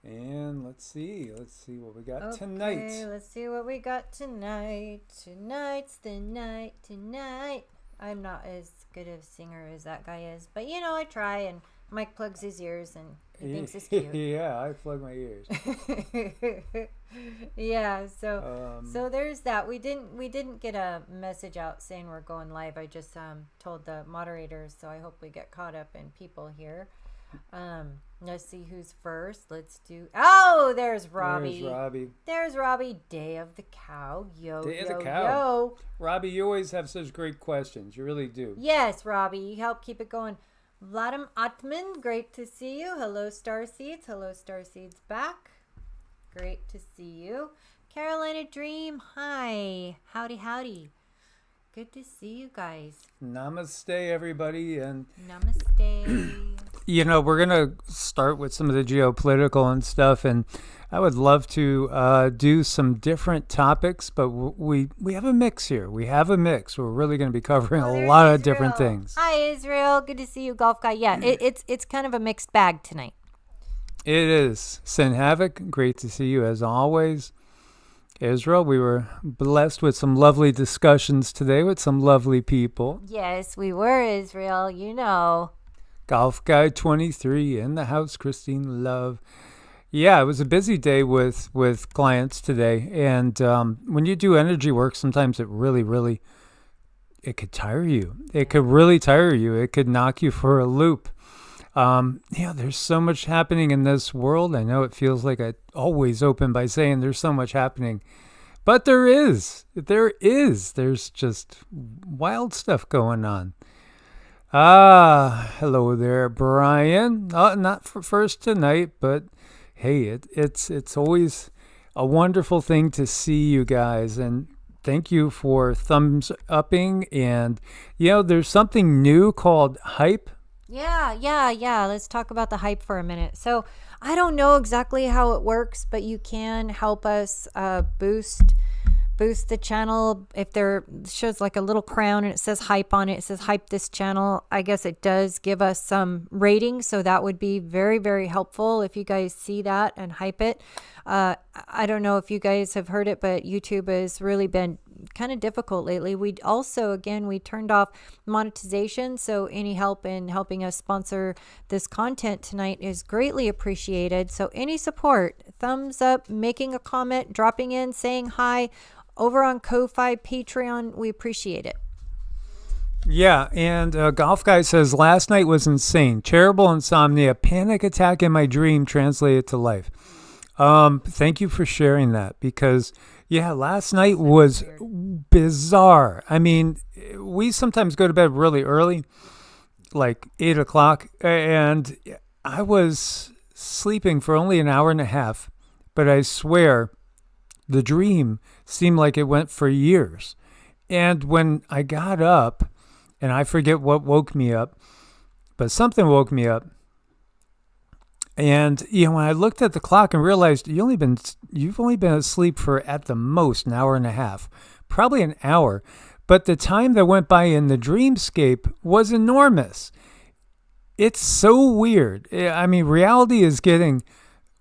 And let's see what we got tonight. Okay, let's see what we got tonight. Tonight's the night, tonight. I'm not as good of a singer as that guy is, but you know, I try, and Mike plugs his ears and he thinks it's cute. Yeah, I plug my ears. Yeah, so there's that. We didn't get a message out saying we're going live. I just told the moderators, so I hope we get caught up in people here. Let's see who's first. There's Robbie. There's Robbie. Day of the Cow. Day of the Cow. Robbie, you always have such great questions. You really do. Yes, Robbie. You help keep it going. Vladimir Atman, great to see you. Hello, Starseeds. Hello, Starseeds back. Great to see you. Carolina Dream, hi. Howdy. Good to see you guys. Namaste, everybody. And namaste. You know, we're going to start with some of the geopolitical and stuff, and I would love to do some different topics, but we have a mix here. We have a mix. We're really going to be covering a lot of different things. Hi, Israel. Good to see you, Golf Guy. Yeah, it's kind of a mixed bag tonight. It is. Sin Havoc, great to see you as always. Israel, we were blessed with some lovely discussions today with some lovely people. Yes, we were, Israel, you know. Golf Guy 23 in the house, Christine Love. Yeah, it was a busy day with clients today. And when you do energy work, sometimes it really, it could tire you. It could really tire you. It could knock you for a loop. There's so much happening in this world. I know it feels like I always open by saying there's so much happening. But there is. There's just wild stuff going on. Hello there, Brian. Not for first tonight, but hey, it's always a wonderful thing to see you guys, and thank you for thumbs upping. And there's something new called hype. Yeah. Let's talk about the hype for a minute. So I don't know exactly how it works, but you can help us boost the channel. If there shows like a little crown and it says hype on it, it says hype this channel. I guess it does give us some rating, so that would be very, very helpful if you guys see that and hype it. I don't know if you guys have heard it, but YouTube has really been kind of difficult lately. We also, we turned off monetization, so any help in helping us sponsor this content tonight is greatly appreciated. So any support, thumbs up, making a comment, dropping in, saying hi over on Ko-Fi, Patreon, we appreciate it. Yeah, and Golf Guy says, last night was insane. Terrible insomnia, panic attack in my dream translated to life. Thank you for sharing that, because last night was bizarre. I mean, we sometimes go to bed really early, like 8 o'clock, and I was sleeping for only an hour and a half, but I swear the dream seemed like it went for years. And when I got up, and I forget what woke me up, but something woke me up. And when I looked at the clock and realized you've only been asleep for at the most an hour and a half, probably an hour, but the time that went by in the dreamscape was enormous. It's so weird. I mean, reality is getting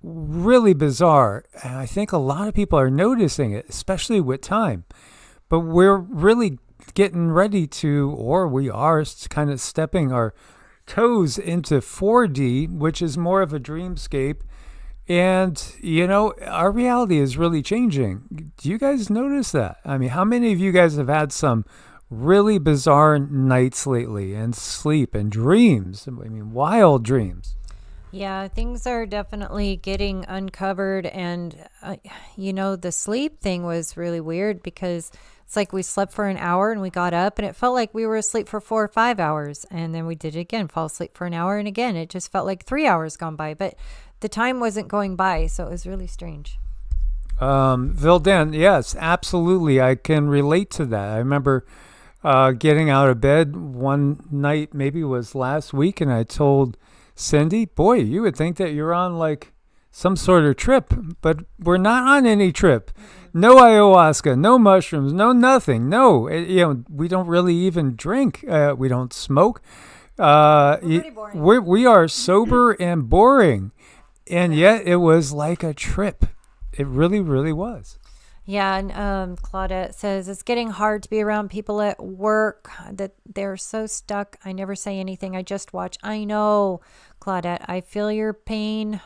really bizarre, and I think a lot of people are noticing it, especially with time. But we're really getting ready to, or we are kind of stepping our toes into 4D, which is more of a dreamscape. And, our reality is really changing. Do you guys notice that? I mean, how many of you guys have had some really bizarre nights lately, and sleep and dreams? I mean, wild dreams. Yeah, things are definitely getting uncovered. And, the sleep thing was really weird, because it's like we slept for an hour and we got up and it felt like we were asleep for 4 or 5 hours. And then we did it again, fall asleep for an hour. And again, it just felt like 3 hours gone by, but the time wasn't going by. So it was really strange. Vildan, yes, absolutely. I can relate to that. I remember getting out of bed one night, maybe it was last week, and I told Cindy, boy, you would think that you're on like some sort of trip, but we're not on any trip. No ayahuasca, no mushrooms, no nothing. No, we don't really even drink. We don't smoke. We are sober and boring. And yet it was like a trip. It really, really was. Yeah, and Claudette says it's getting hard to be around people at work that they're so stuck. I never say anything. I just watch. I know, Claudette. I feel your pain.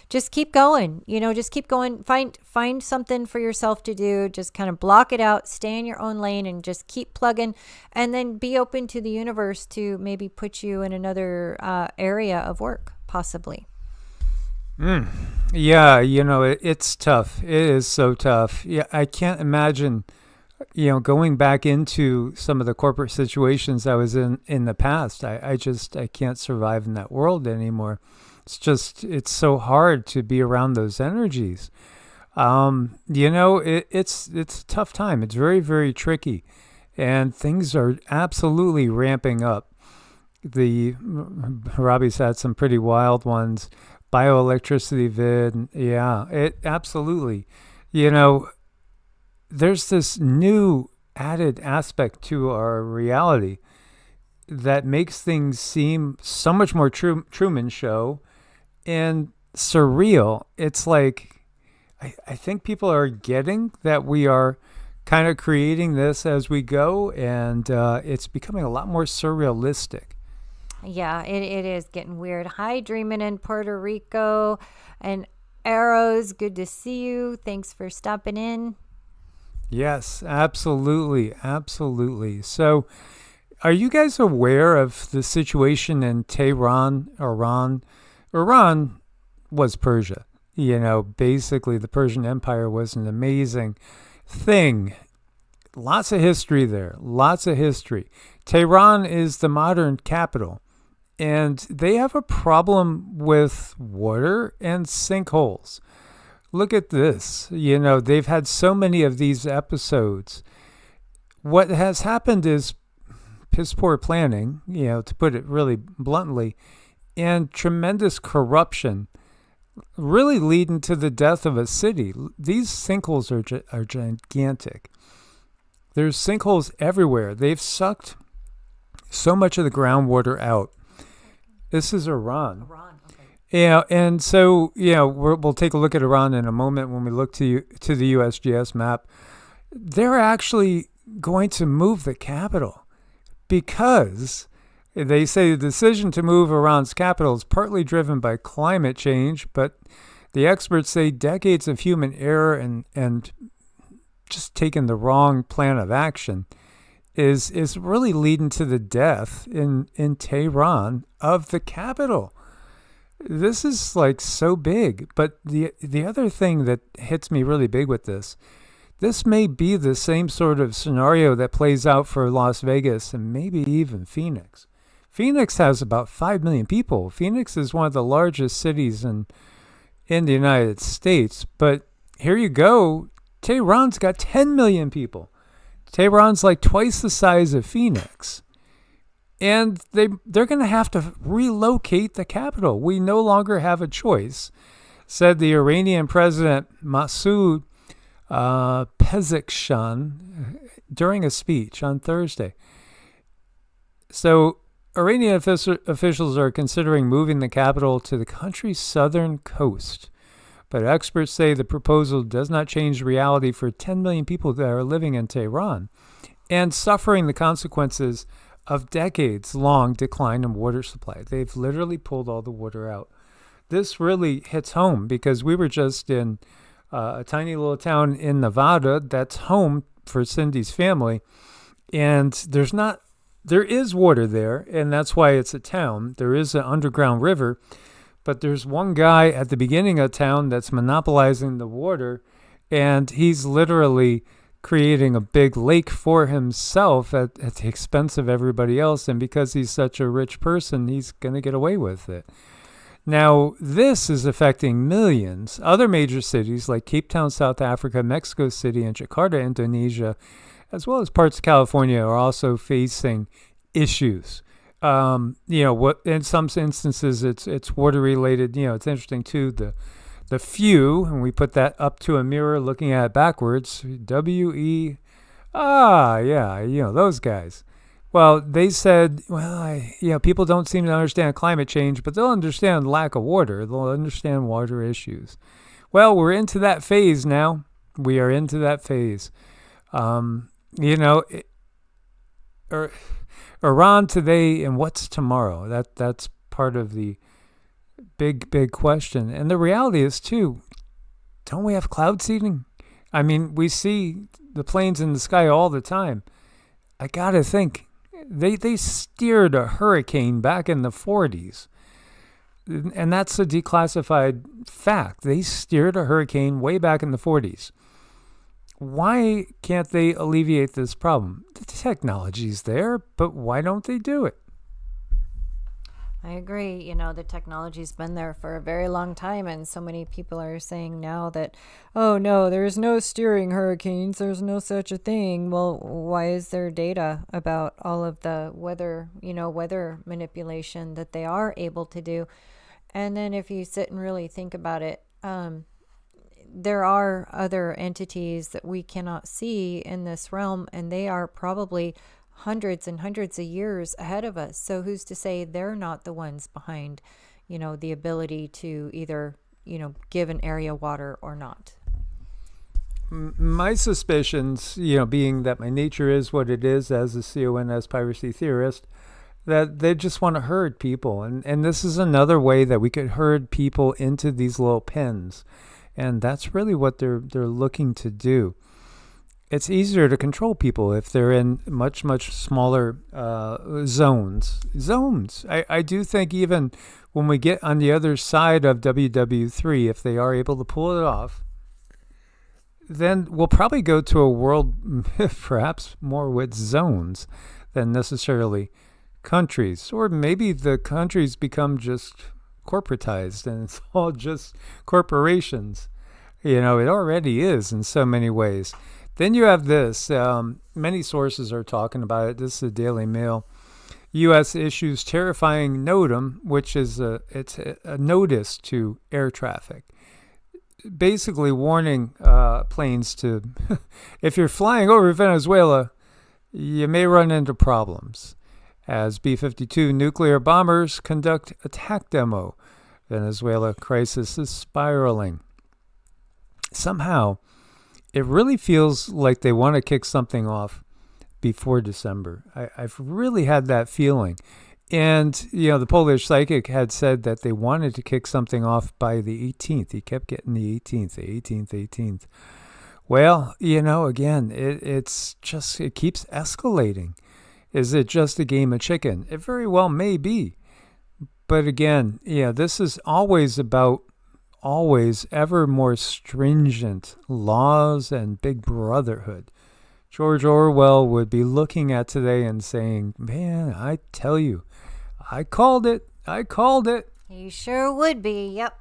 Just keep going. Just keep going. Find something for yourself to do. Just kind of block it out. Stay in your own lane and just keep plugging. And then be open to the universe to maybe put you in another area of work, possibly. Yeah, it's tough. It is so tough. Yeah, I can't imagine, going back into some of the corporate situations I was in the past. I can't survive in that world anymore. It's so hard to be around those energies. It's a tough time. It's very, very tricky, and things are absolutely ramping up. Robbie's had some pretty wild ones. Bioelectricity vid, yeah, it absolutely. There's this new added aspect to our reality that makes things seem so much more Truman Show and surreal. It's like, I think people are getting that we are kind of creating this as we go, and it's becoming a lot more surrealistic. Yeah, it is getting weird. Hi, Dreamin' in Puerto Rico. And Arrows, good to see you. Thanks for stopping in. Yes, absolutely. Absolutely. So, are you guys aware of the situation in Tehran, Iran? Iran was Persia. Basically, the Persian Empire was an amazing thing. Lots of history there. Lots of history. Tehran is the modern capital. And they have a problem with water and sinkholes. Look at this. They've had so many of these episodes. What has happened is piss poor planning, to put it really bluntly, and tremendous corruption, really leading to the death of a city. These sinkholes are gigantic. There's sinkholes everywhere. They've sucked so much of the groundwater out. This is Iran. Okay. Yeah, and so we'll take a look at Iran in a moment when we look to the USGS map. They're actually going to move the capital because they say the decision to move Iran's capital is partly driven by climate change, but the experts say decades of human error and just taking the wrong plan of action is really leading to the death in Tehran of the capital. This is like so big. But the other thing that hits me really big with this may be the same sort of scenario that plays out for Las Vegas and maybe even Phoenix. Phoenix has about 5 million people. Phoenix is one of the largest cities in the United States. But here you go. Tehran's got 10 million people. Tehran's like twice the size of Phoenix. And they're going to have to relocate the capital. We no longer have a choice, said the Iranian President Masoud Pezeshkian during a speech on Thursday. So Iranian officials are considering moving the capital to the country's southern coast. But experts say the proposal does not change reality for 10 million people that are living in Tehran and suffering the consequences of decades-long decline in water supply. They've literally pulled all the water out. This really hits home because we were just in a tiny little town in Nevada that's home for Cindy's family, and there is water there, and that's why it's a town. There is an underground river. But there's one guy at the beginning of town that's monopolizing the water, and he's literally creating a big lake for himself at the expense of everybody else. And because he's such a rich person, he's going to get away with it. Now, this is affecting millions. Other major cities like Cape Town, South Africa, Mexico City, and Jakarta, Indonesia, as well as parts of California, are also facing issues. What in some instances it's water related. It's interesting too. The few, and we put that up to a mirror looking at it backwards. Those guys. Well, they said, people don't seem to understand climate change, but they'll understand lack of water. They'll understand water issues. Well, we're into that phase now. We are into that phase. Iran today and what's tomorrow? That's part of the big question. And the reality is, too, don't we have cloud seeding? I mean, we see the planes in the sky all the time. I got to think. They steered a hurricane back in the 40s. And that's a declassified fact. They steered a hurricane way back in the 40s. Why can't they alleviate this problem? The technology's there, but why don't they do it? I agree. The technology's been there for a very long time, and so many people are saying now that, oh no, there's no steering hurricanes, there's no such a thing. Well, why is there data about all of the weather manipulation that they are able to do? And then if you sit and really think about it, there are other entities that we cannot see in this realm, and they are probably hundreds and hundreds of years ahead of us. So who's to say they're not the ones behind, the ability to either, give an area water or not? My suspicions, being that my nature is what it is as a CONS piracy theorist, that they just want to herd people. And this is another way that we could herd people into these little pens. And that's really what they're looking to do. It's easier to control people if they're in much, much smaller zones. I do think even when we get on the other side of WW3, if they are able to pull it off, then we'll probably go to a world perhaps more with zones than necessarily countries. Or maybe the countries become just corporatized and it's all just corporations. It already is in so many ways. Then you have this. Many sources are talking about it. This is the Daily Mail. U.S. issues terrifying Notam, which is a notice to air traffic, basically warning planes to, if you're flying over Venezuela, you may run into problems. As B-52 nuclear bombers conduct attack demo, Venezuela crisis is spiraling. Somehow, it really feels like they want to kick something off before December. I've really had that feeling. And, the Polish psychic had said that they wanted to kick something off by the 18th. He kept getting the 18th. Well, again, it keeps escalating. Is it just a game of chicken? It very well may be. But again, this is always about ever more stringent laws and big brotherhood. George Orwell would be looking at today and saying, man, I tell you, I called it. You sure would be. Yep.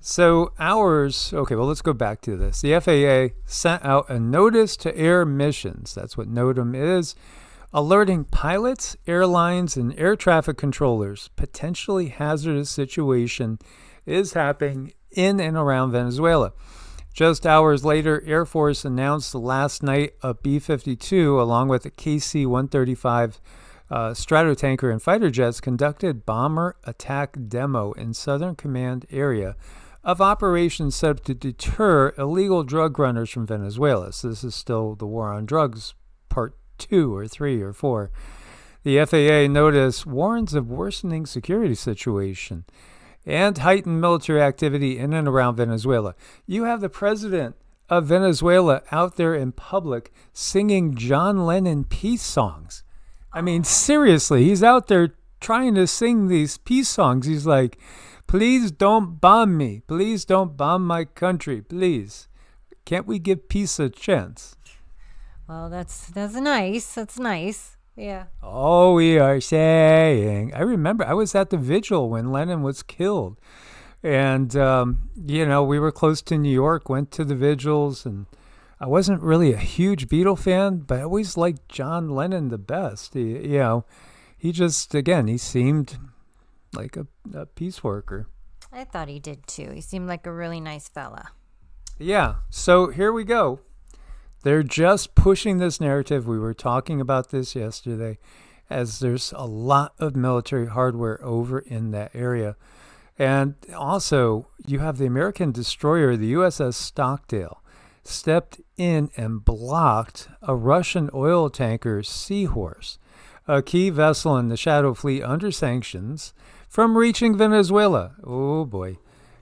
So let's go back to this. The FAA sent out a notice to air missions. That's what Notam is. Alerting pilots, airlines, and air traffic controllers potentially hazardous situation is happening in and around Venezuela. Just hours later, Air Force announced last night a B-52 along with a KC-135 Stratotanker and fighter jets conducted bomber attack demo in Southern Command area of operations set to deter illegal drug runners from Venezuela. So this is still the war on drugs part 2 or 3 or 4. The FAA notice warns of worsening security situation and heightened military activity in and around Venezuela. You have the president of Venezuela out there in public singing John Lennon peace songs. I mean, seriously, he's out there trying to sing these peace songs. He's like, please don't bomb me. Please don't bomb my country. Please. Can't we give peace a chance? Well, that's nice. That's nice. Yeah. Oh, we are saying. I remember I was at the vigil when Lennon was killed. And, we were close to New York, went to the vigils, and I wasn't really a huge Beatle fan, but I always liked John Lennon the best. He just, again, he seemed like a peace worker. I thought he did too. He seemed like a really nice fella. Yeah. So here we go. They're just pushing this narrative. We were talking about this yesterday, as there's a lot of military hardware over in that area. And also, you have the American destroyer, the USS Stockdale, stepped in and blocked a Russian oil tanker, Seahorse, a key vessel in the Shadow Fleet under sanctions, from reaching Venezuela. Oh boy.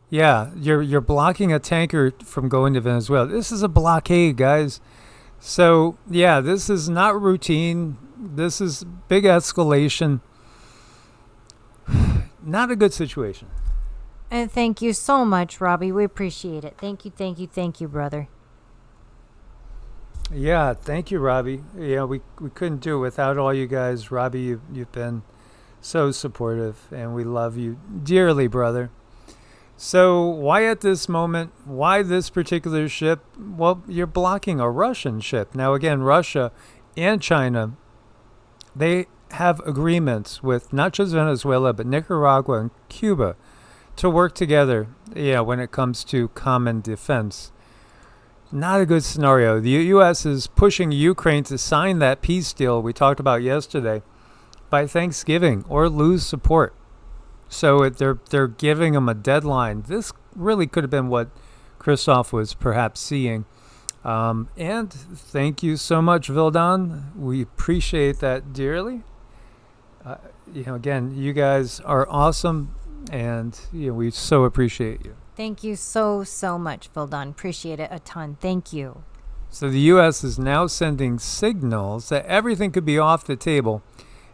Yeah, you're blocking a tanker from going to Venezuela. This is a blockade, guys. So, yeah, this is not routine. This is big escalation. Not a good situation. And thank you so much, Robbie. We appreciate it. Thank you, brother. Yeah, thank you, Robbie. Yeah, we couldn't do it without all you guys. Robbie, you've been so supportive, and we love you dearly, brother. So why at this moment? Why this particular ship? Well, you're blocking a Russian ship. Now, again, Russia and China, they have agreements with not just Venezuela, but Nicaragua and Cuba to work together, when it comes to common defense. Not a good scenario. The U.S. is pushing Ukraine to sign that peace deal we talked about yesterday by Thanksgiving or lose support. So they're giving them a deadline. This really could have been what Christoph was perhaps seeing. And thank you so much, Vildan. We appreciate that dearly. Again, you guys are awesome, and we so appreciate you. Thank you so much, Vildan. Appreciate it a ton. Thank you. So the U.S. is now sending signals that everything could be off the table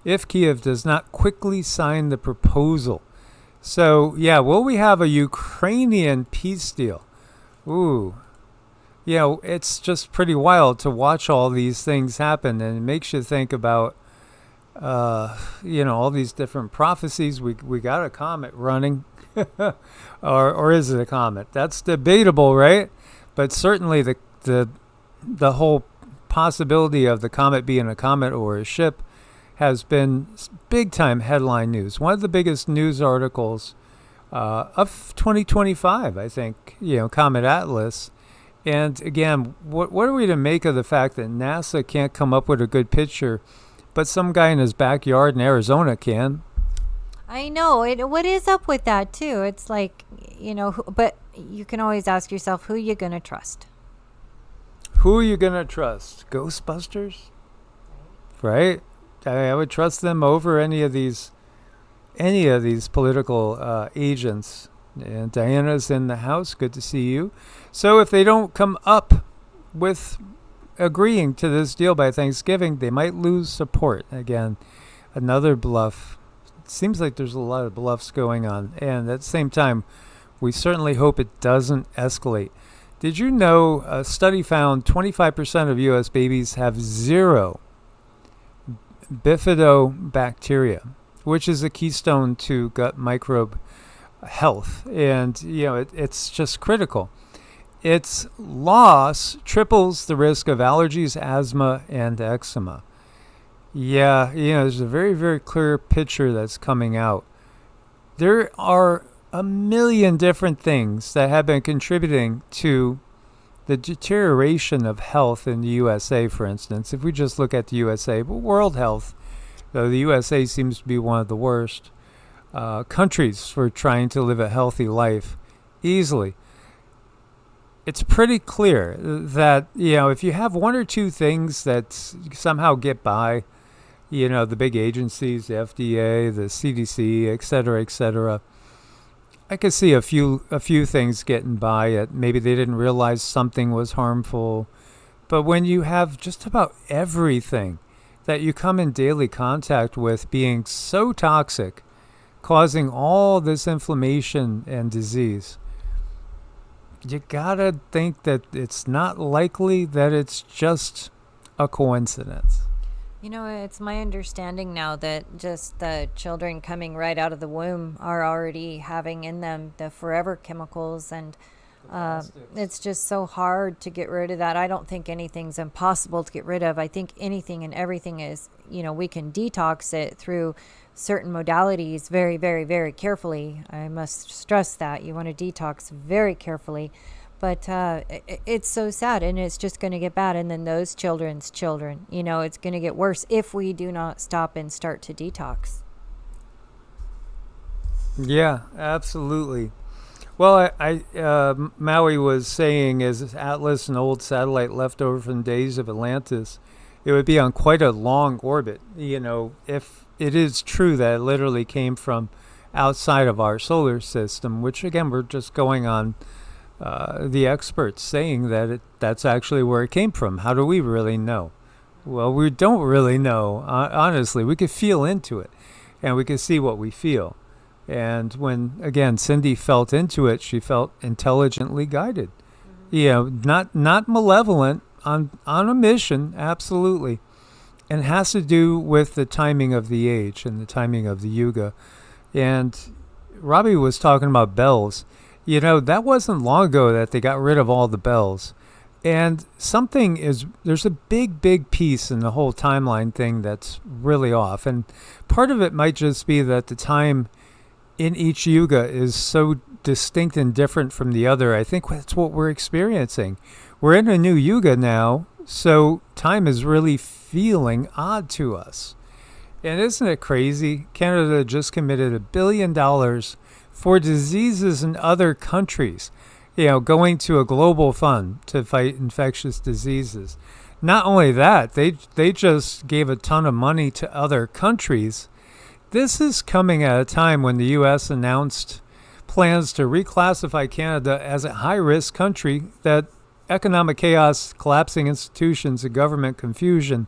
if Kiev does not quickly sign the proposal. So, will we have a Ukrainian peace deal? Ooh. It's just pretty wild to watch all these things happen, and it makes you think about, all these different prophecies. We got a comet running, or is it a comet? That's debatable, right? But certainly the whole possibility of the comet being a comet or a ship has been big-time headline news. One of the biggest news articles of 2025, I think, Comet Atlas. And again, what are we to make of the fact that NASA can't come up with a good picture, but some guy in his backyard in Arizona can? I know. What is up with that, too? It's like, but you can always ask yourself, who you going to trust? Who are you going to trust? Ghostbusters? Right? I would trust them over any of these political agents. And Diana's in the house. Good to see you. So if they don't come up with agreeing to this deal by Thanksgiving, they might lose support. Again, another bluff. It seems like there's a lot of bluffs going on. And at the same time, we certainly hope it doesn't escalate. Did you know a study found 25% of U.S. babies have zero bifidobacteria, which is a keystone to gut microbe health. And, it's just critical. Its loss triples the risk of allergies, asthma, and eczema. There's a very, very clear picture that's coming out. There are a million different things that have been contributing to the deterioration of health in the USA, for instance. If we just look at the USA, but world health, though the USA seems to be one of the worst countries for trying to live a healthy life easily. It's pretty clear that, if you have one or two things that somehow get by, the big agencies, the FDA, the CDC, et cetera, I could see a few things getting by. Maybe they didn't realize something was harmful. But when you have just about everything that you come in daily contact with being so toxic, causing all this inflammation and disease, you gotta think that it's not likely that it's just a coincidence. It's my understanding now that just the children coming right out of the womb are already having in them the forever chemicals, and it's just so hard to get rid of that. I don't think anything's impossible to get rid of. I think anything and everything is, we can detox it through certain modalities very, very, very carefully. I must stress that you want to detox very carefully. But it's so sad, and it's just going to get bad. And then those children's children, it's going to get worse if we do not stop and start to detox. Yeah, absolutely. Well, Maui was saying, as Atlas, an old satellite left over from the days of Atlantis, it would be on quite a long orbit. If it is true that it literally came from outside of our solar system, which again, we're just going on the experts saying that that's actually where it came from. How do we really know? Well, we don't really know. Honestly, we could feel into it, and we could see what we feel. And when, again, Cindy felt into it, she felt intelligently guided. Not malevolent, on a mission, absolutely. And it has to do with the timing of the age and the timing of the Yuga. And Robbie was talking about bells. That wasn't long ago that they got rid of all the bells. And there's a big piece in the whole timeline thing that's really off. And part of it might just be that the time in each Yuga is so distinct and different from the other. I think that's what we're experiencing. We're in a new Yuga now, so time is really feeling odd to us. And isn't it crazy? Canada just committed $1 billion for diseases in other countries, going to a global fund to fight infectious diseases. Not only that, they just gave a ton of money to other countries. This is coming at a time when the U.S. announced plans to reclassify Canada as a high-risk country, that economic chaos, collapsing institutions, and government confusion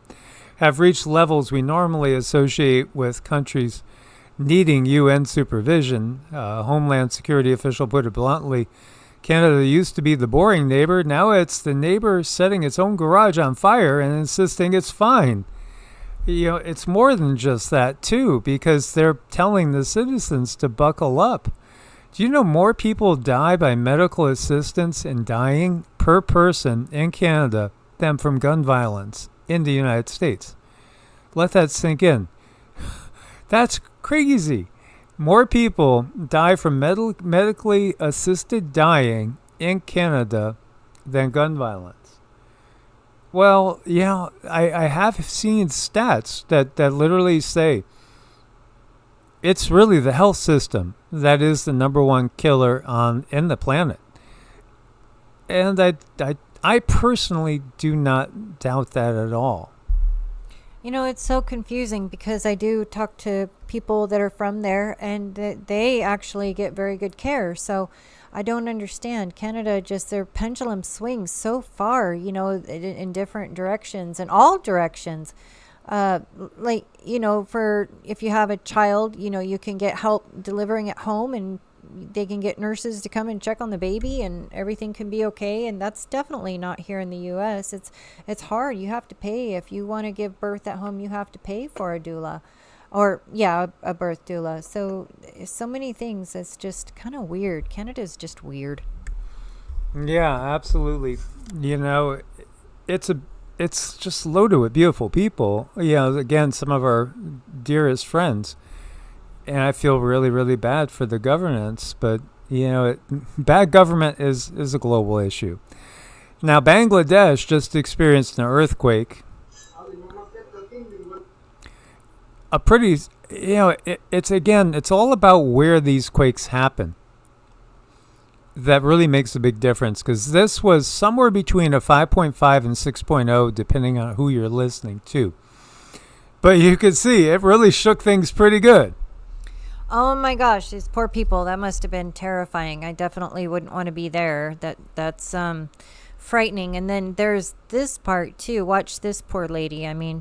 have reached levels we normally associate with countries needing UN supervision. Homeland Security official put it bluntly. Canada used to be the boring neighbor. Now it's the neighbor setting its own garage on fire and insisting it's fine. It's more than just that, too, because they're telling the citizens to buckle up. Do you know more people die by medical assistance and dying per person in Canada than from gun violence in the United States? Let that sink in. That's crazy. More people die from medically assisted dying in Canada than gun violence. Well, I have seen stats that literally say it's really the health system that is the number one killer in the planet. And I personally do not doubt that at all. It's so confusing because I do talk to people that are from there, and they actually get very good care. So I don't understand. Canada, just their pendulum swings so far, in different directions, and all directions. For if you have a child, you can get help delivering at home, and they can get nurses to come and check on the baby, and everything can be okay. And that's definitely not here in the U.S. It's hard. You have to pay. If you want to give birth at home, you have to pay for a doula. Or, a birth doula. So many things. It's just kind of weird. Canada's just weird. Yeah, absolutely. It's just loaded with beautiful people. Again, some of our dearest friends. And I feel really, really bad for the governance. But, bad government is a global issue. Now, Bangladesh just experienced an earthquake. It's all about where these quakes happen. That really makes a big difference, because this was somewhere between a 5.5 and 6.0, depending on who you're listening to. But you could see it really shook things pretty good. Oh my gosh, these poor people. That must have been terrifying. I definitely wouldn't want to be there. That's frightening. And then there's this part too. Watch this poor lady. I mean,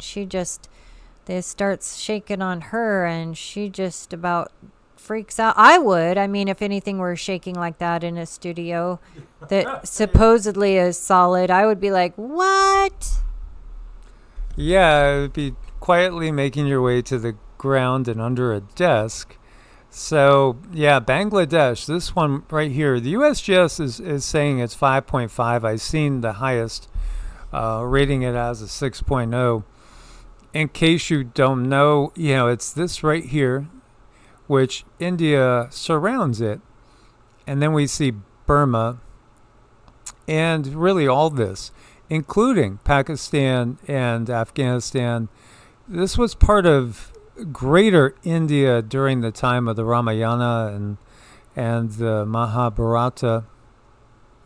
this starts shaking on her, and she just about freaks out. I would. I mean, if anything were shaking like that in a studio that supposedly is solid, I would be like, what? Yeah, it would be quietly making your way to the ground and under a desk. So, Bangladesh, this one right here, the USGS is saying it's 5.5. I've seen the highest rating it as a 6.0. In case you don't know, it's this right here, which India surrounds it. And then we see Burma, and really all this, including Pakistan and Afghanistan. This was part of greater India during the time of the Ramayana and the Mahabharata,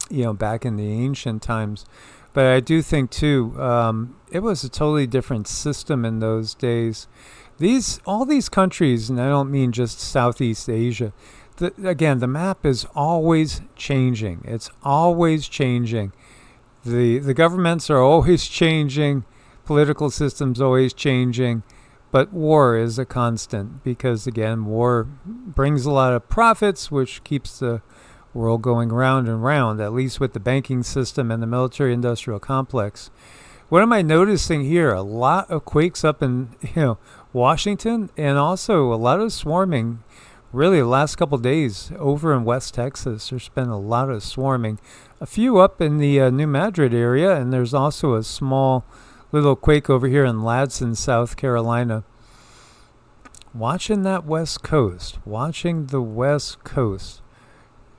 back in the ancient times. But I do think, too, it was a totally different system in those days. All these countries, and I don't mean just Southeast Asia, again, the map is always changing. It's always changing. The governments are always changing. Political systems always changing. But war is a constant because, again, war brings a lot of profits, which keeps the world going round and round, at least with the banking system and the military-industrial complex. What am I noticing here? A lot of quakes up in Washington, and also a lot of swarming. Really, the last couple of days over in West Texas, there's been a lot of swarming. A few up in the New Madrid area, and there's also a small little quake over here in Ladson, South Carolina. Watching the West Coast.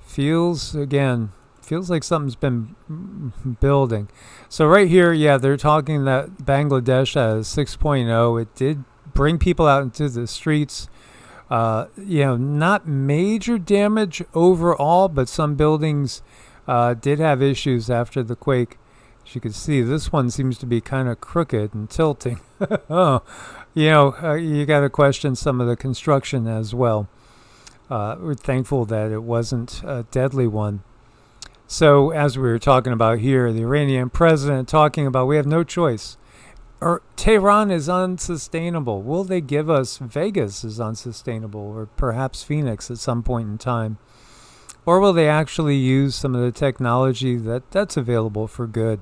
Feels like something's been building. So right here, they're talking that Bangladesh has 6.0. It did bring people out into the streets. Not major damage overall, but some buildings did have issues after the quake. As you can see, this one seems to be kind of crooked and tilting. You got to question some of the construction as well. We're thankful that it wasn't a deadly one. So as we were talking about here, the Iranian president talking about we have no choice. Or Tehran is unsustainable. Will they give us Vegas is unsustainable, or perhaps Phoenix at some point in time? Or will they actually use some of the technology that's available for good?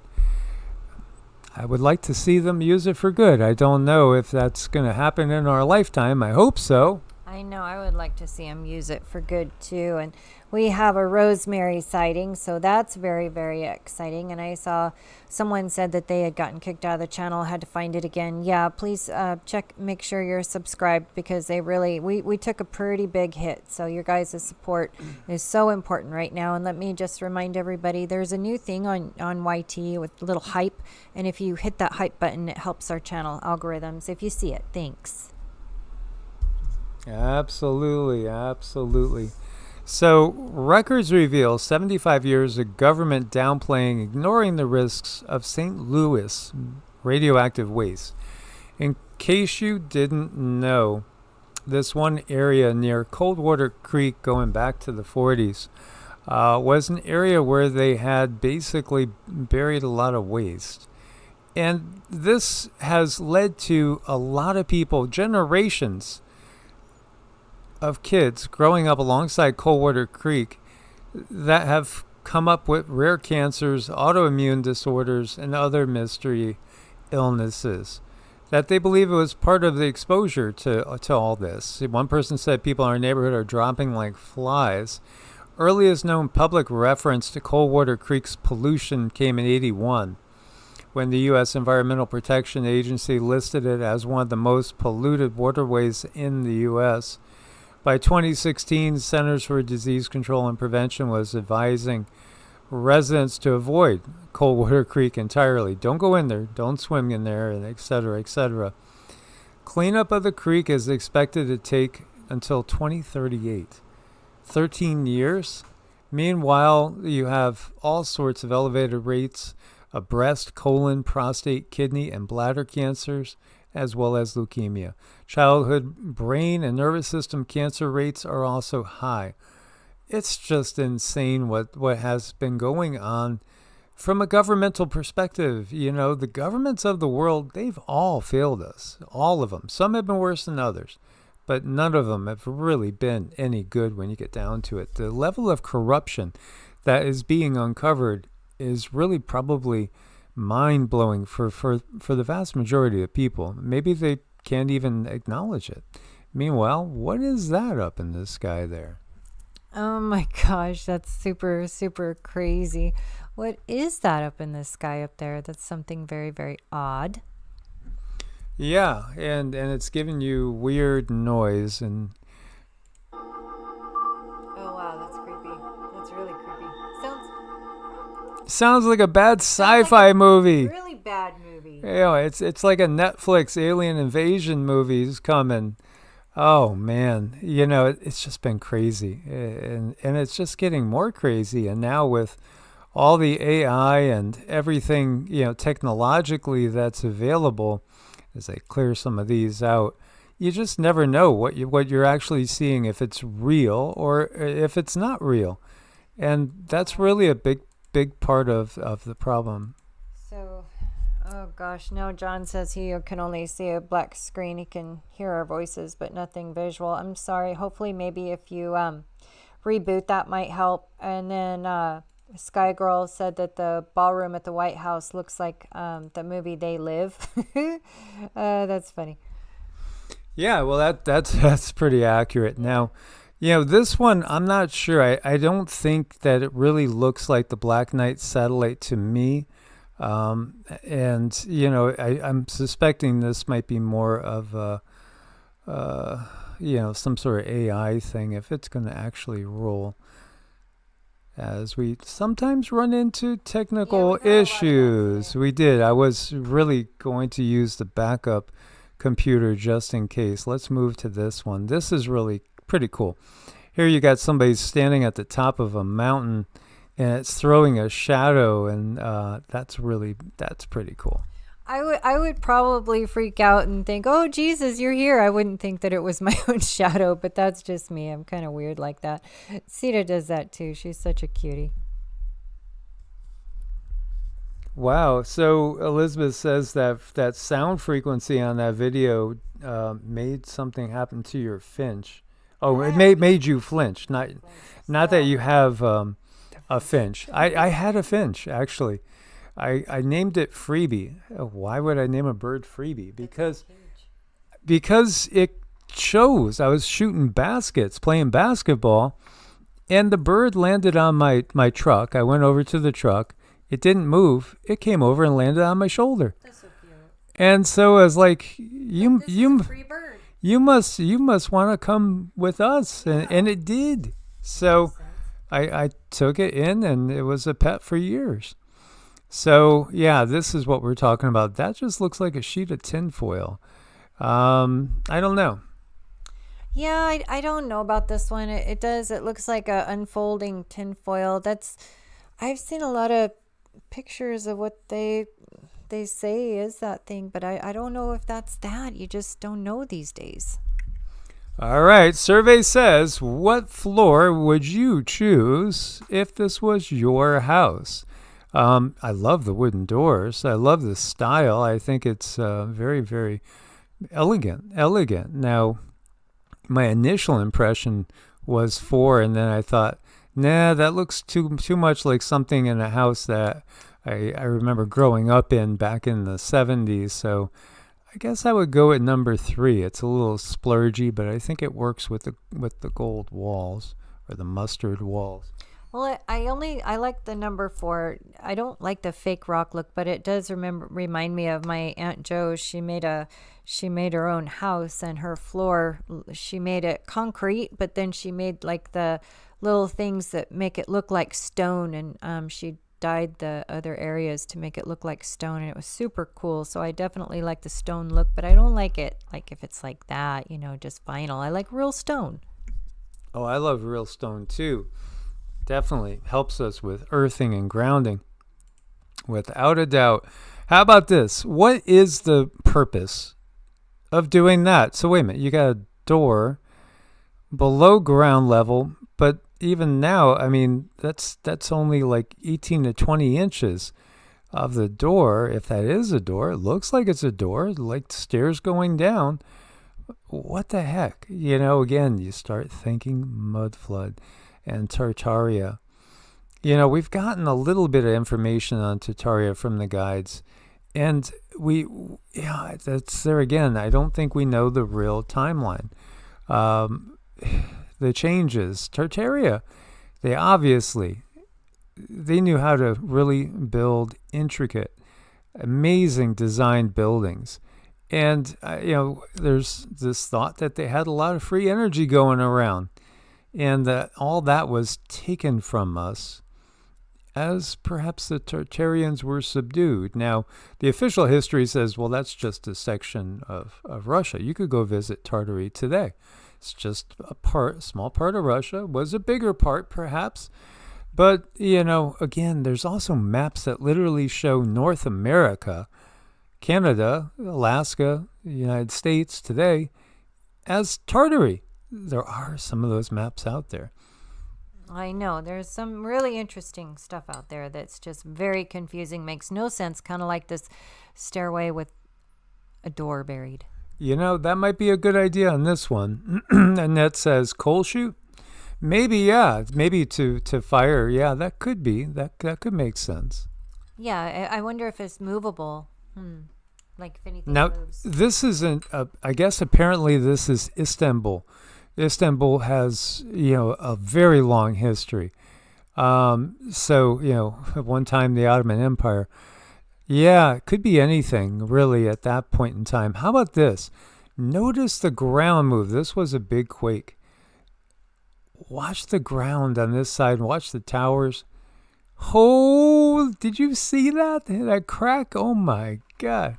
I would like to see them use it for good. I don't know if that's going to happen in our lifetime. I hope so. I know. I would like to see them use it for good, too. And we have a rosemary sighting, so that's very, very exciting. And I saw someone said that they had gotten kicked out of the channel, had to find it again. Yeah, please make sure you're subscribed, because we took a pretty big hit. So your guys' support is so important right now. And let me just remind everybody, there's a new thing on YT with a little hype. And if you hit that hype button, it helps our channel algorithms. If you see it, thanks. Absolutely. So, records reveal 75 years of government downplaying, ignoring the risks of St. Louis radioactive waste. In case you didn't know, this one area near Coldwater Creek, going back to the 40s, was an area where they had basically buried a lot of waste. And this has led to a lot of people, generations of kids growing up alongside Coldwater Creek, that have come up with rare cancers, autoimmune disorders, and other mystery illnesses, that they believe it was part of the exposure to all this. One person said people in our neighborhood are dropping like flies. Earliest known public reference to Coldwater Creek's pollution came in 1981, when the U.S. Environmental Protection Agency listed it as one of the most polluted waterways in the U.S. By 2016, Centers for Disease Control and Prevention was advising residents to avoid Coldwater Creek entirely. Don't go in there, don't swim in there, and et cetera, et cetera. Cleanup of the creek is expected to take until 2038. 13 years? Meanwhile, you have all sorts of elevated rates of breast, colon, prostate, kidney, and bladder cancers, as well as leukemia. Childhood brain and nervous system cancer rates are also high. It's just insane what has been going on from a governmental perspective. The governments of the world, they've all failed us. All of them. Some have been worse than others, but none of them have really been any good when you get down to it. The level of corruption that is being uncovered is really probably mind-blowing for the vast majority of people. Maybe they can't even acknowledge it. Meanwhile, what is that up in the sky there? Oh my gosh, that's super, super crazy. What is that up in the sky up there? That's something very, very odd. Yeah, and it's giving you weird noise and... Oh wow, that's creepy. That's really creepy. Sounds like a bad sci-fi movie. Really bad movie. You know, it's like a Netflix alien invasion movie's coming. Oh man, you know, it's just been crazy, and it's just getting more crazy. And now with all the AI and everything, you know, technologically that's available, as I clear some of these out, you just never know what you're actually seeing, if it's real or if it's not real, and that's really a big part of the problem. So, oh gosh, no, John says he can only see a black screen. He can hear our voices, but nothing visual. I'm sorry. Hopefully, maybe if you reboot, that might help. And then Sky Girl said that the ballroom at the White House looks like the movie They Live. That's funny. Yeah, well, that's pretty accurate. Now, you know, this one, I'm not sure. I don't think that it really looks like the Black Knight satellite to me. And, you know, I'm suspecting this might be more of a, you know, some sort of AI thing, if it's going to actually roll. As we sometimes run into technical issues. We did. I was really going to use the backup computer just in case. Let's move to this one. This is really pretty cool. Here you got somebody standing at the top of a mountain, and it's throwing a shadow, and that's pretty cool. I would probably freak out and think, oh, Jesus, you're here. I wouldn't think that it was my own shadow, but that's just me. I'm kind of weird like that. Sita does that too. She's such a cutie. Wow. So Elizabeth says that sound frequency on that video made something happen to your finch. Oh, it made you flinch. Not that you have a finch. I had a finch, actually. I named it Freebie. Why would I name a bird Freebie? Because it chose. I was shooting baskets, playing basketball, and the bird landed on my truck. I went over to the truck. It didn't move. It came over and landed on my shoulder. That's so cute. And so I was like, you Free bird. you must want to come with us, and it did. So I took it in, and it was a pet for years. So, yeah, this is what we're talking about. That just looks like a sheet of tinfoil. I don't know. Yeah, I don't know about this one. It does. It looks like a unfolding tinfoil. I've seen a lot of pictures of what they say is that thing, but I don't know if that's that. You just don't know these days. All right. Survey says, what floor would you choose if this was your house? I love the wooden doors. I love the style. I think it's very, very elegant. Now, my initial impression was 4, and then I thought, nah, that looks too much like something in a house that I remember growing up in back in the 70s. So I guess I would go at number 3. It's a little splurgy, but I think it works with the gold walls or the mustard walls. Well, I like the number 4. I don't like the fake rock look, but it does remind me of my Aunt Jo. She made her own house, and her floor, she made it concrete, but then she made like the little things that make it look like stone, and she dyed the other areas to make it look like stone, and it was super cool. So I definitely like the stone look, but I don't like it like if it's like that, just vinyl. I like real stone. Oh, I love real stone too. Definitely helps us with earthing and grounding, without a doubt. How about this? What is the purpose of doing that? So wait a minute, you got a door below ground level, but even now, I mean, that's only like 18 to 20 inches of the door. If that is a door, it looks like it's a door, like stairs going down. What the heck? Again, you start thinking mud flood and Tartaria. We've gotten a little bit of information on Tartaria from the guides, and that's there again. I don't think we know the real timeline. The changes, Tartaria, they knew how to really build intricate, amazing designed buildings. And, there's this thought that they had a lot of free energy going around, and that all that was taken from us as perhaps the Tartarians were subdued. Now, the official history says, well, that's just a section of Russia. You could go visit Tartary today. It's just a small part of Russia. Was a bigger part, perhaps. But, again, there's also maps that literally show North America, Canada, Alaska, the United States today as Tartary. There are some of those maps out there. I know. There's some really interesting stuff out there that's just very confusing, makes no sense, kind of like this stairway with a door buried. That might be a good idea on this one. And that says coal chute. Maybe, yeah. Maybe to fire. Yeah, that could be. That could make sense. Yeah, I wonder if it's movable. Like if anything now, moves. This isn't, I guess apparently this is Istanbul. Istanbul has, a very long history. So, at one time the Ottoman Empire. Yeah, it could be anything really at that point in time. How about this? Notice the ground move. This was a big quake. Watch the ground on this side. Watch the towers. Oh, did you see that? That crack? Oh my God.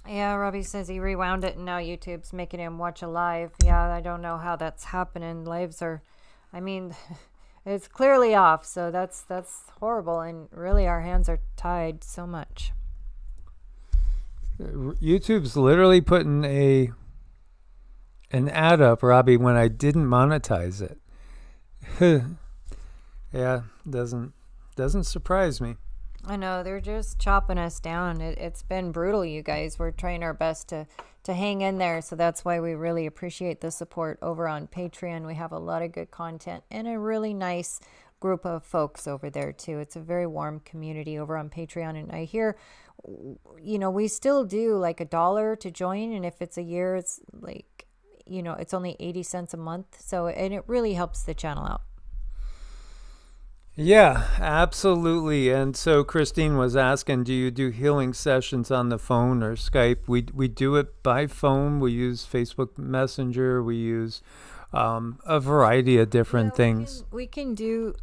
Yeah, Robbie says he rewound it and now YouTube's making him watch a live. Yeah, I don't know how that's happening. Lives are, it's clearly off, so that's horrible, and really our hands are tied so much. YouTube's literally putting an ad up, Robbie, when I didn't monetize it. Yeah, doesn't surprise me. I know, they're just chopping us down. It's been brutal, you guys. We're trying our best to hang in there, so that's why we really appreciate the support over on Patreon. We have a lot of good content and a really nice group of folks over there too. It's a very warm community over on Patreon, and I hear, we still do like $1 to join, and if it's a year, it's like, it's only 80 cents a month. So, and it really helps the channel out. Yeah, absolutely. And so Christine was asking, do you do healing sessions on the phone or Skype? We do it by phone. We use Facebook Messenger. We use a variety of different things. We can do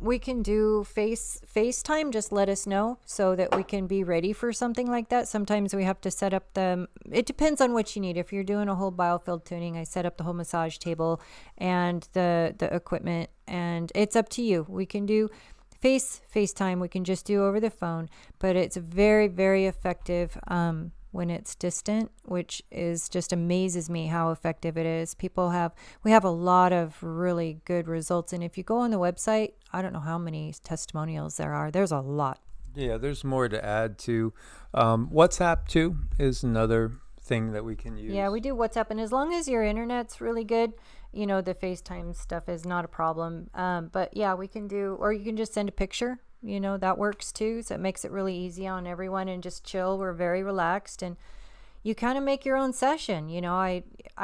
FaceTime. Just let us know so that we can be ready for something like that. Sometimes we have to set up it depends on what you need. If you're doing a whole biofield tuning, I set up the whole massage table and the equipment, and it's up to you. We can do FaceTime. We can just do over the phone, but it's very, very effective when it's distant, which is just amazes me how effective it is. We have a lot of really good results. And if you go on the website, I don't know how many testimonials there are. There's a lot. Yeah, there's more to add to. WhatsApp too is another thing that we can use. Yeah, we do WhatsApp. And as long as your internet's really good, the FaceTime stuff is not a problem. But yeah, we can do, or you can just send a picture. That works too. So it makes it really easy on everyone and just chill. We're very relaxed, and you kind of make your own session. I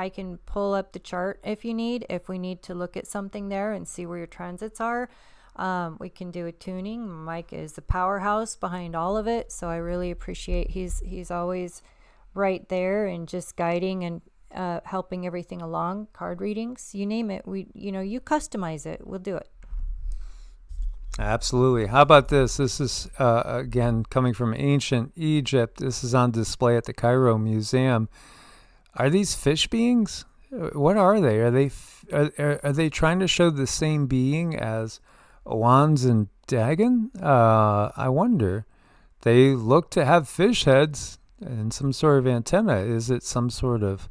can pull up the chart if we need to look at something there and see where your transits are. We can do a tuning. Mike is the powerhouse behind all of it. So I really appreciate he's always right there and just guiding and helping everything along. Card readings, you name it. You customize it. We'll do it. Absolutely. How about this? This is, again, coming from ancient Egypt. This is on display at the Cairo Museum. Are these fish beings? What are they? Are they trying to show the same being as Wands and Dagon? I wonder. They look to have fish heads and some sort of antenna. Is it some sort of...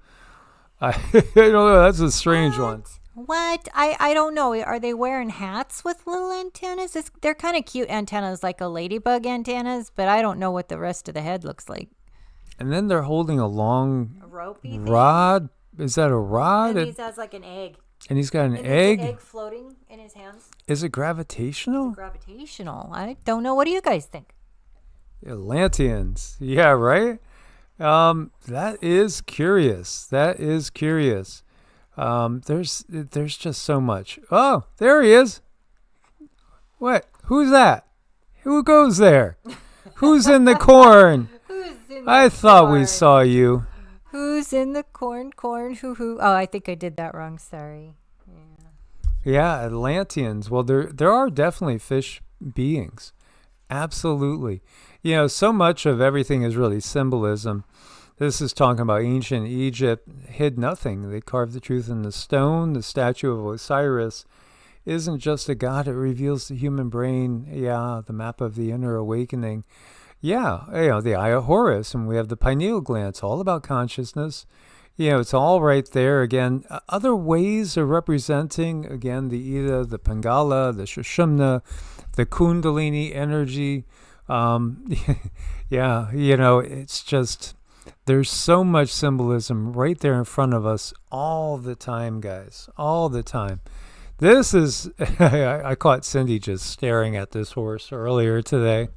I don't know. That's a strange one. What? I don't know. Are they wearing hats with little antennas? They're kind of cute antennas, like a ladybug antennas, but I don't know what the rest of the head looks like. And then they're holding a long ropey rod. Is that a rod? And he has like an egg. And he's got an egg? An egg floating in his hands. Is it gravitational? It's gravitational. I don't know. What do you guys think? Atlanteans. Yeah, right? That is curious. There's just so much. Oh, there he is. What? Who's that? Who goes there? Who's in the corn? I thought we saw you. Who's in the corn? Hoo. Oh, I think I did that wrong. Sorry. Yeah, Atlanteans. Well, there are definitely fish beings. Absolutely. So much of everything is really symbolism. This is talking about ancient Egypt hid nothing. They carved the truth in the stone. The statue of Osiris isn't just a god. It reveals the human brain. Yeah, the map of the inner awakening. Yeah, the eye of Horus, and we have the pineal gland. It's all about consciousness. It's all right there. Again, other ways of representing, again, the Ida, the Pingala, the Sushumna, the Kundalini energy. Yeah, it's just, there's so much symbolism right there in front of us all the time, guys, all the time. This is, I caught Cindy just staring at this horse earlier today.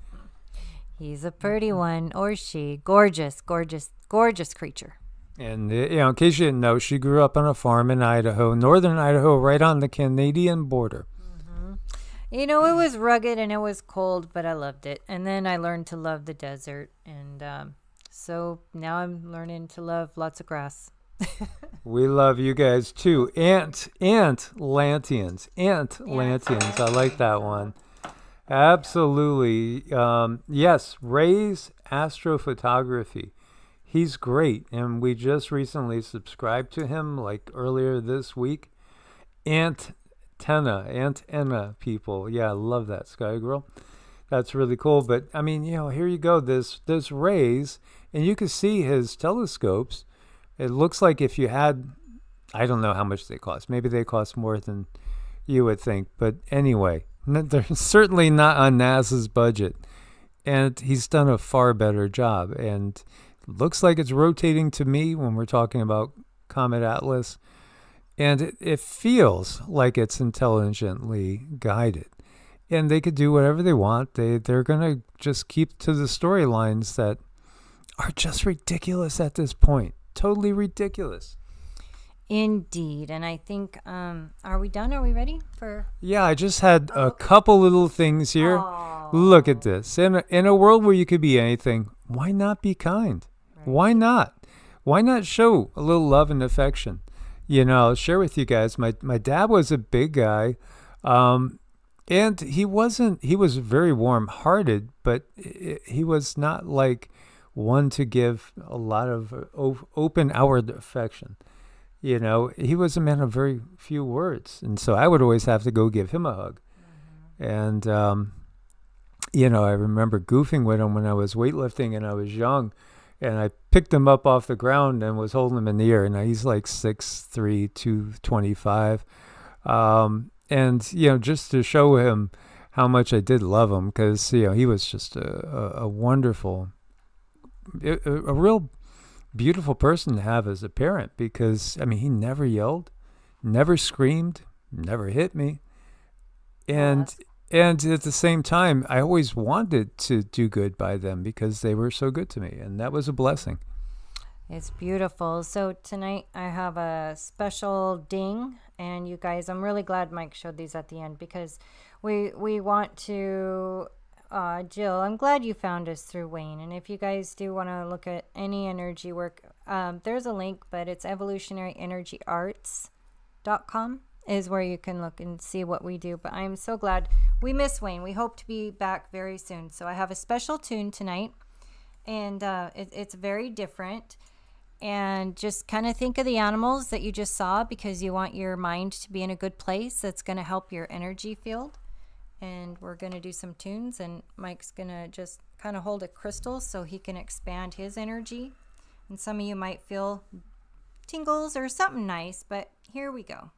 He's a pretty one, or she. Gorgeous, gorgeous, gorgeous creature. And, in case you didn't know, she grew up on a farm in Idaho, northern Idaho, right on the Canadian border. Mm-hmm. It was rugged and it was cold, but I loved it. And then I learned to love the desert. And so now I'm learning to love lots of grass. We love you guys, too. Atlanteans. I like that one. Absolutely. Yes, Ray's astrophotography. He's great, and we just recently subscribed to him, like earlier this week. Antenna people. Yeah, I love that, Sky Girl. That's really cool. But, I mean, here you go. There's Rays, and you can see his telescopes. It looks like if you had, I don't know how much they cost. Maybe they cost more than you would think. But anyway, they're certainly not on NASA's budget. And he's done a far better job. And looks like it's rotating to me when we're talking about Comet Atlas. And it feels like it's intelligently guided. And they could do whatever they want. They're going to just keep to the storylines that are just ridiculous at this point. Totally ridiculous. Indeed. And I think, are we done? Are we ready for? Yeah, I just had a couple little things here. Aww. Look at this. In a world where you could be anything, why not be kind? Right. Why not? Why not show a little love and affection? I'll share with you guys, my dad was a big guy, and he was very warm-hearted, but he was not like one to give a lot of open outward affection. He was a man of very few words. And so I would always have to go give him a hug. Mm-hmm. And, I remember goofing with him when I was weightlifting and I was young. And I picked him up off the ground and was holding him in the air. Now he's like 6'3", 225. And, just to show him how much I did love him, because, he was just a wonderful, a real beautiful person to have as a parent, because, he never yelled, never screamed, never hit me. And at the same time, I always wanted to do good by them because they were so good to me. And that was a blessing. It's beautiful. So tonight I have a special ding. And you guys, I'm really glad Mike showed these at the end, because we want to, Jill, I'm glad you found us through Wayne. And if you guys do want to look at any energy work, there's a link, but it's evolutionaryenergyarts.com is where you can look and see what we do. But I'm so glad. We miss Wayne. We hope to be back very soon. So I have a special tune tonight, and it's very different. And just kind of think of the animals that you just saw, because you want your mind to be in a good place. That's going to help your energy field. And we're going to do some tunes, and Mike's going to just kind of hold a crystal so he can expand his energy. And some of you might feel tingles or something nice, but here we go.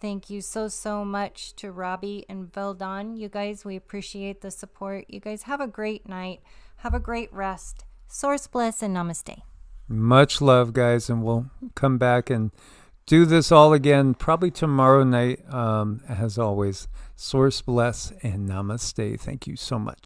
Thank you so much to Robbie and Veldon. You guys, we appreciate the support. You guys have a great night. Have a great rest. Source bless and namaste. Much love, guys, and we'll come back and do this all again probably tomorrow night. As always, source bless and namaste. Thank you so much.